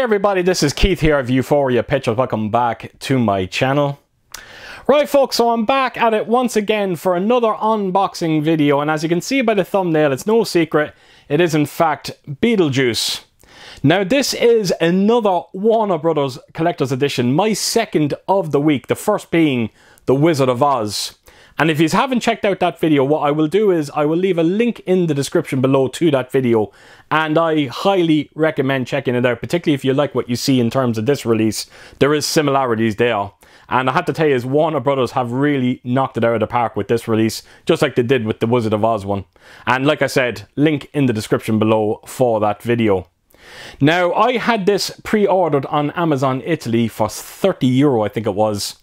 everybody, this is Keith here of Euphoria Pictures. Welcome back to my channel. Right folks, so I'm back at it once again for another unboxing video, and as you can see by the thumbnail, it's no secret, it is in fact Beetlejuice. Now this is another Warner Brothers Collector's Edition, my second of the week, the first being The Wizard of Oz. And if you haven't checked out that video, what I will do is I will leave a link in the description below to that video, and I highly recommend checking it out, particularly if you like what you see in terms of this release. There is similarities there, and I have to tell you, Warner Brothers have really knocked it out of the park with this release, just like they did with the Wizard of Oz one. And like I said, link in the description below for that video. Now, I had this pre-ordered on Amazon Italy for €30, I think it was.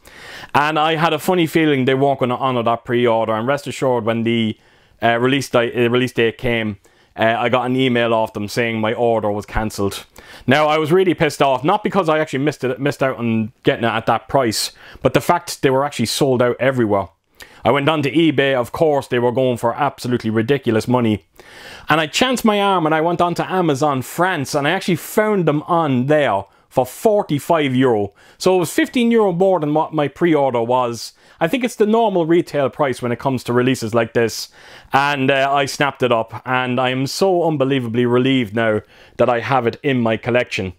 And I had a funny feeling they weren't going to honour that pre-order. And rest assured, when the release date came, I got an email off them saying my order was cancelled. Now, I was really pissed off, not because I actually missed out on getting it at that price, but the fact they were actually sold out everywhere. I went on to eBay, of course, they were going for absolutely ridiculous money. And I chanced my arm and I went on to Amazon France, and I actually found them on there for €45. So it was €15 more than what my pre-order was. I think it's the normal retail price when it comes to releases like this. And I snapped it up, and I am so unbelievably relieved now that I have it in my collection.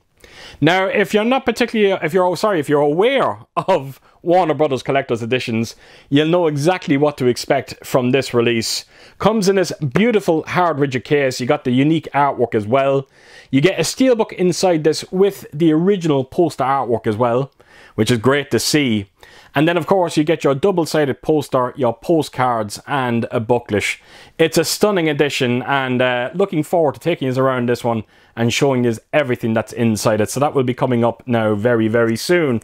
Now, if you're not particularly, if you're aware of Warner Brothers Collector's Editions, you'll know exactly what to expect from this release. Comes in this beautiful hard rigid case. You got the unique artwork as well. You get a steelbook inside this with the original poster artwork as well, which is great to see. And then, of course, you get your double-sided poster, your postcards, and a booklet. It's a stunning edition, and looking forward to taking you around this one and showing you everything that's inside it. So that will be coming up now very, very soon.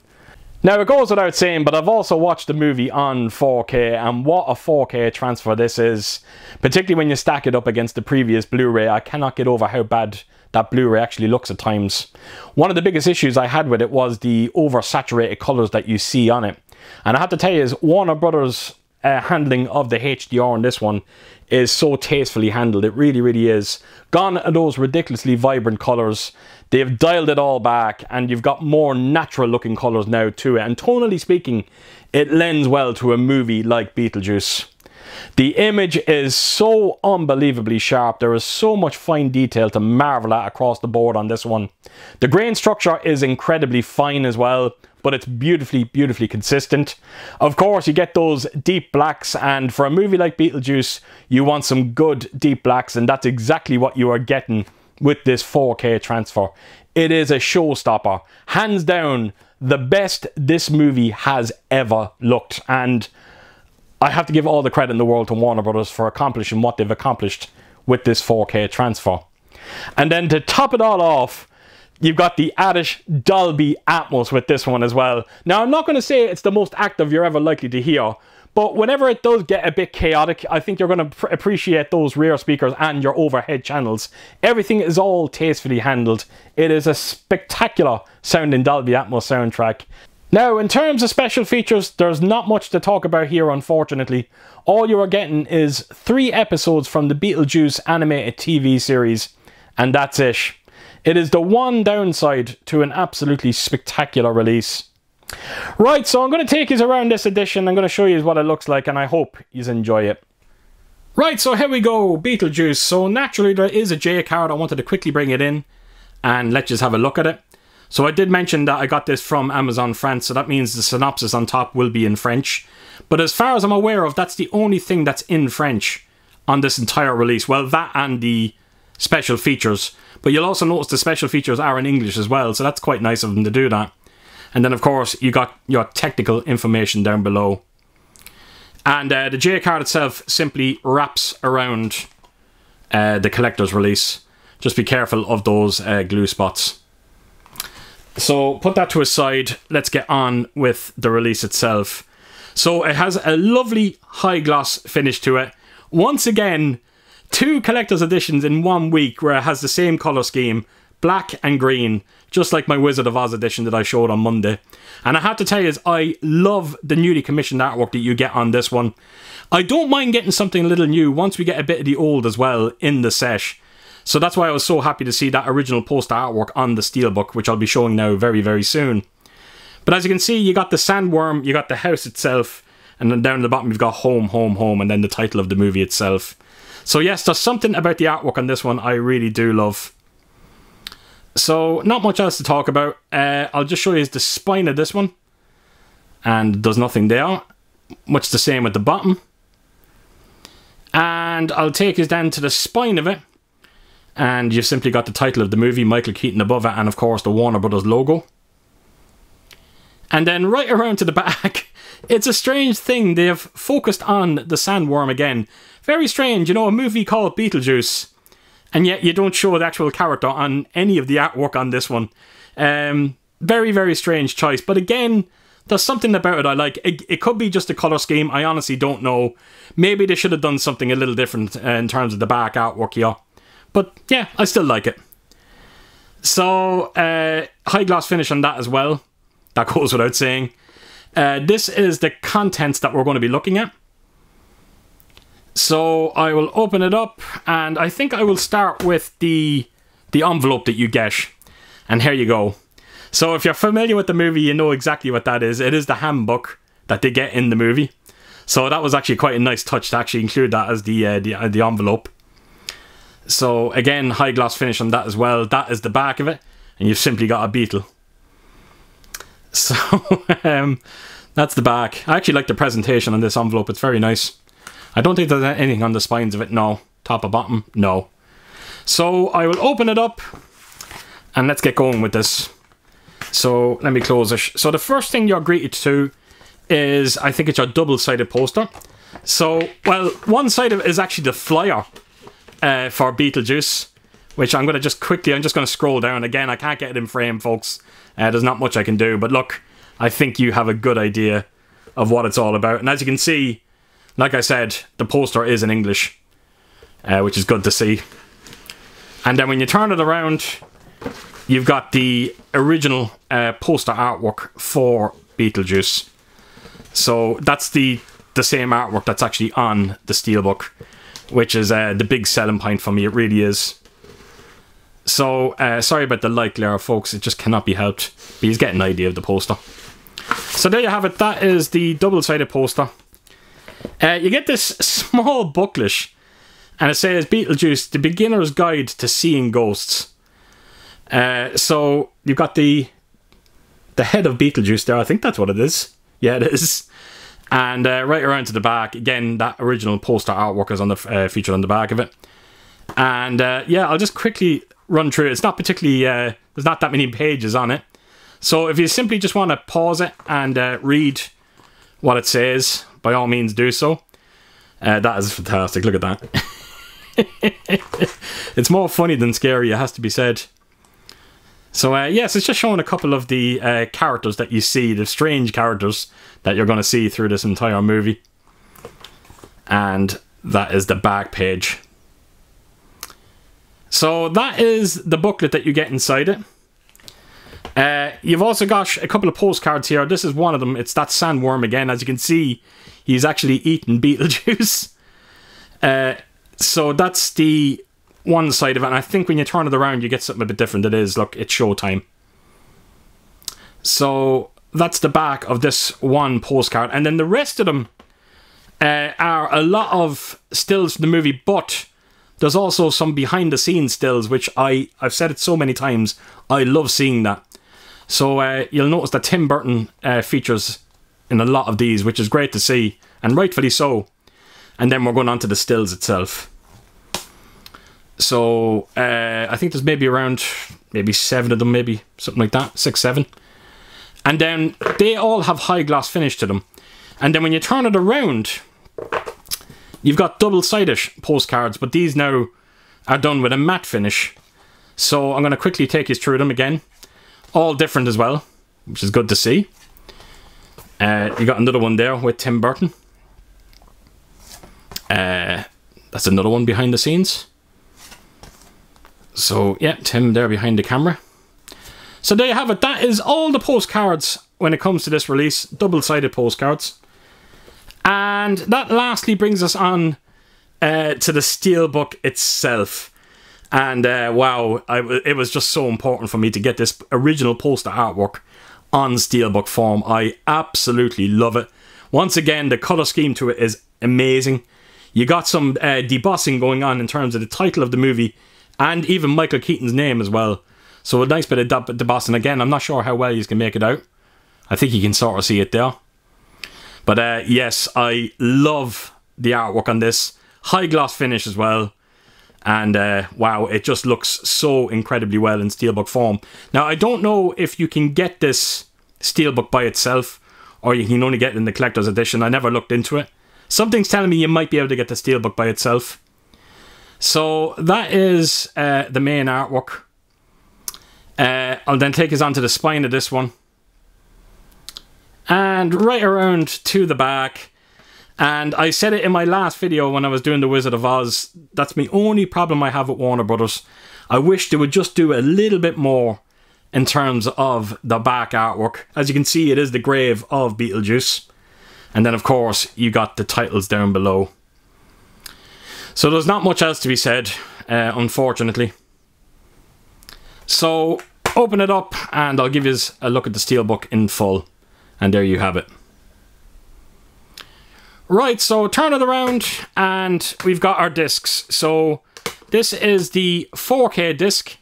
Now, it goes without saying, but I've also watched the movie on 4K, and what a 4K transfer this is. Particularly when you stack it up against the previous Blu-ray. I cannot get over how bad that Blu-ray actually looks at times. One of the biggest issues I had with it was the oversaturated colours that you see on it. And I have to tell you, is Warner Brothers' handling of the HDR on this one is so tastefully handled. It really, really is. Gone are those ridiculously vibrant colours. They've dialed it all back, and you've got more natural looking colours now to it. And tonally speaking, it lends well to a movie like Beetlejuice. The image is so unbelievably sharp. There is so much fine detail to marvel at across the board on this one. The grain structure is incredibly fine as well, but it's beautifully, beautifully consistent. Of course, you get those deep blacks, and for a movie like Beetlejuice, you want some good deep blacks, and that's exactly what you are getting with this 4K transfer. It is a showstopper. Hands down, the best this movie has ever looked, and I have to give all the credit in the world to Warner Brothers for accomplishing what they've accomplished with this 4K transfer. And then to top it all off, you've got the added Dolby Atmos with this one as well. Now, I'm not going to say it's the most active you're ever likely to hear, but whenever it does get a bit chaotic, I think you're going to appreciate those rear speakers and your overhead channels. Everything is all tastefully handled. It is a spectacular sounding Dolby Atmos soundtrack. Now, in terms of special features, there's not much to talk about here, unfortunately. All you are getting is 3 episodes from the Beetlejuice animated TV series, and that's it. It is the one downside to an absolutely spectacular release. Right, so I'm going to take you around this edition. I'm going to show you what it looks like, and I hope you enjoy it. Right, so here we go, Beetlejuice. So naturally there is a J card. I wanted to quickly bring it in and let you have a look at it. So I did mention that I got this from Amazon France, so that means the synopsis on top will be in French. But as far as I'm aware of, that's the only thing that's in French on this entire release. Well, that and the special features. But you'll also notice the special features are in English as well, so that's quite nice of them to do that. And then, of course, you got your technical information down below. And the J card itself simply wraps around the collector's release. Just be careful of those glue spots. So put that to a side, let's get on with the release itself. So it has a lovely high gloss finish to it. Once again, 2 collector's editions in 1 week where it has the same colour scheme, black and green, just like my Wizard of Oz edition that I showed on Monday. And I have to tell you, I love the newly commissioned artwork that you get on this one. I don't mind getting something a little new once we get a bit of the old as well in the set. So that's why I was so happy to see that original poster artwork on the steelbook, which I'll be showing now very, very soon. But as you can see, you got the sandworm, you got the house itself, and then down at the bottom you've got home, home, home, and then the title of the movie itself. So yes, there's something about the artwork on this one I really do love. So not much else to talk about. I'll just show you the spine of this one. And there's nothing there. Much the same at the bottom. And I'll take us down to the spine of it. And you've simply got the title of the movie, Michael Keaton above it, and of course the Warner Brothers logo. And then right around to the back, it's a strange thing. They have focused on the sandworm again. Very strange, you know, a movie called Beetlejuice. And yet you don't show the actual character on any of the artwork on this one. Very, very strange choice. But again, there's something about it I like. It could be just a colour scheme. I honestly don't know. Maybe they should have done something a little different in terms of the back artwork here. But yeah, I still like it. So, high gloss finish on that as well. That goes without saying. This is the contents that we're going to be looking at. So I will open it up, and I think I will start with the envelope that you get. And here you go. So if you're familiar with the movie, you know exactly what that is. It is the handbook that they get in the movie. So that was actually quite a nice touch to actually include that as the envelope. So again, high gloss finish on that as well. That is the back of it, and you've simply got a beetle. So that's the back. I actually like the presentation on this envelope. It's very nice. I don't think there's anything on the spines of it. No. Top or bottom? No. So I will open it up and let's get going with this. So let me close it. So the first thing you're greeted to is, I think it's your double-sided poster. So, well, one side of it is actually the flyer for Beetlejuice, which I'm going to just quickly, I'm just going to scroll down. Again, I can't get it in frame, folks. There's not much I can do. But look, I think you have a good idea of what it's all about. And as you can see, like I said, the poster is in English, which is good to see. And then when you turn it around, you've got the original poster artwork for Beetlejuice. So that's the same artwork that's actually on the steelbook, which is the big selling point for me. It really is. So, sorry about the light glare, folks. It just cannot be helped. But you get an idea of the poster. So there you have it. That is the double-sided poster. You get this small booklet, and it says Beetlejuice, the beginner's guide to seeing ghosts. So you've got the head of Beetlejuice there. I think that's what it is. Yeah, it is. And right around to the back, again, that original poster artwork is on the featured on the back of it. And yeah, I'll just quickly run through it. It's not particularly, there's not that many pages on it. So if you simply just want to pause it and read what it says, by all means do so. That is fantastic. Look at that. It's more funny than scary, it has to be said. So yes, it's just showing a couple of the characters that you see, the strange characters that you're going to see through this entire movie. And that is the back page. So that is the booklet that you get inside it. You've also got a couple of postcards here. This is one of them. It's that sandworm again. As you can see, he's actually eating Beetlejuice. So that's the one side of it. And I think when you turn it around, you get something a bit different. It is, look, it's showtime. So that's the back of this one postcard. And then the rest of them are a lot of stills from the movie, but there's also some behind the scenes stills, which I've said it so many times, I love seeing that. So you'll notice that Tim Burton features in a lot of these, which is great to see, and rightfully so. And then we're going on to the stills itself. So I think there's maybe around 7 of them, maybe something like that, 6, 7. And then they all have high gloss finish to them. And then when you turn it around, you've got double-sided postcards, but these now are done with a matte finish. So I'm going to quickly take you through them again. All different as well, which is good to see. You got another one there with Tim Burton. That's another one behind the scenes. So yeah, Tim there behind the camera. So there you have it. That is all the postcards when it comes to this release. Double-sided postcards. And that lastly brings us on to the steelbook itself. And wow, it was just so important for me to get this original poster artwork on steelbook form. I absolutely love it. Once again, the colour scheme to it is amazing. You got some debossing going on in terms of the title of the movie and even Michael Keaton's name as well. So a nice bit of debossing. Again, I'm not sure how well you can make it out. I think you can sort of see it there. But yes, I love the artwork on this. High gloss finish as well. And wow, it just looks so incredibly well in steelbook form. Now, I don't know if you can get this steelbook by itself, or you can only get it in the collector's edition. I never looked into it. Something's telling me you might be able to get the steelbook by itself. So that is the main artwork. I'll then take us on to the spine of this one. And right around to the back. And I said it in my last video when I was doing The Wizard of Oz. That's my only problem I have with Warner Brothers. I wish they would just do a little bit more in terms of the back artwork. As you can see, it is the grave of Beetlejuice. And then, of course, you got the titles down below. So there's not much else to be said, unfortunately. So open it up and I'll give you a look at the steelbook in full. And there you have it. Right, so turn it around and we've got our discs. So this is the 4K disc.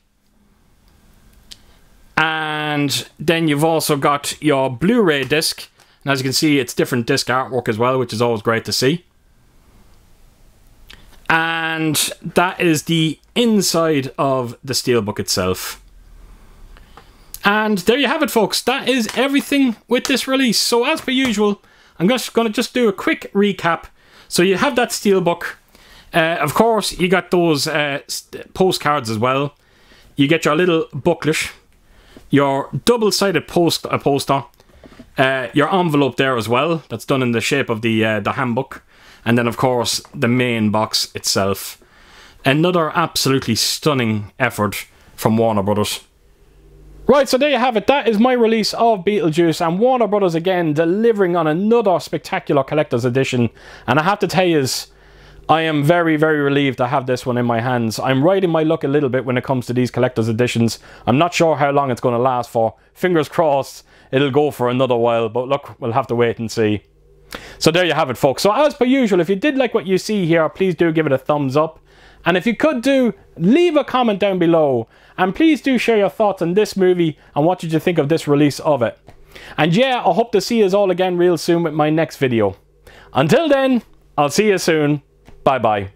And then you've also got your Blu-ray disc. And as you can see, it's different disc artwork as well, which is always great to see. And that is the inside of the steelbook itself. And there you have it, folks. That is everything with this release. So as per usual, I'm just going to do a quick recap. So you have that steelbook. Of course, you got those postcards as well. You get your little booklet, your double-sided poster, your envelope there as well. That's done in the shape of the handbook. And then, of course, the main box itself. Another absolutely stunning effort from Warner Brothers. Right, so there you have it. That is my release of Beetlejuice, and Warner Brothers again delivering on another spectacular collector's edition. And I have to tell you, I am very, very relieved to have this one in my hands. I'm riding my luck a little bit when it comes to these collector's editions. I'm not sure how long it's going to last for. Fingers crossed it'll go for another while, but look, we'll have to wait and see. So there you have it, folks. So as per usual, if you did like what you see here, please do give it a thumbs up. And if you could leave a comment down below. And please do share your thoughts on this movie and what did you think of this release of it. And yeah, I hope to see you all again real soon with my next video. Until then, I'll see you soon. Bye bye.